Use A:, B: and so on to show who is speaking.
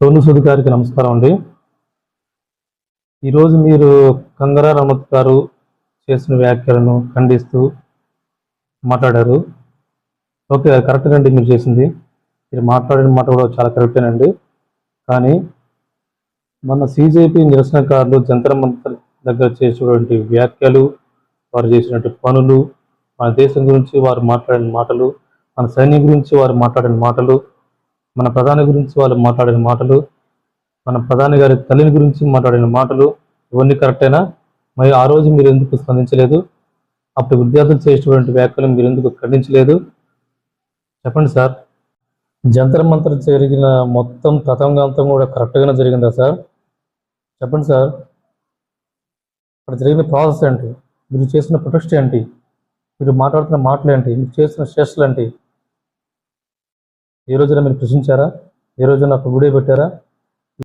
A: సోను సూద్ గారికి నమస్కారం అండి. ఈరోజు మీరు కంగరా రనౌత్ గారు చేసిన వ్యాఖ్యలను ఖండిస్తూ మాట్లాడారు. ఓకే, కరెక్టేనండి మీరు చేసింది. మీరు మాట్లాడిన మాట కూడా చాలా కరెక్టేనండి. కానీ మన సీజేపీ నిరసనకారులు జంతర్ మంతర్ దగ్గర చేసినటువంటి వ్యాఖ్యలు, వారు చేసినటువంటి పనులు, మన దేశం గురించి వారు మాట్లాడిన మాటలు, మన సైన్యం గురించి వారు మాట్లాడిన మాటలు, మన ప్రధాని గురించి వాళ్ళు మాట్లాడిన మాటలు, మన ప్రధాని గారి తల్లిని గురించి మాట్లాడిన మాటలు ఇవన్నీ కరెక్టేనా? మరి ఆ రోజు మీరు ఎందుకు స్పందించలేదు? అప్పుడు విద్యార్థులు చేసేటువంటి వ్యాఖ్యలు మీరు ఎందుకు ఖండించలేదు? చెప్పండి సార్. జంతర్ మంతర్ జరిగిన మొత్తం తతంగంతం కూడా కరెక్ట్గానే జరిగిందా సార్? చెప్పండి సార్. అక్కడ జరిగిన ప్రాసెస్ ఏంటి? మీరు చేసిన ప్రొటెస్ట్ ఏంటి? మీరు మాట్లాడుతున్న మాటలు ఏంటి? మీరు చేసిన చేష్టలు ఏంటి? ఏ రోజైనా మీరు ప్రశ్నించారా? ఏ రోజైనా ఒక వీడియో పెట్టారా?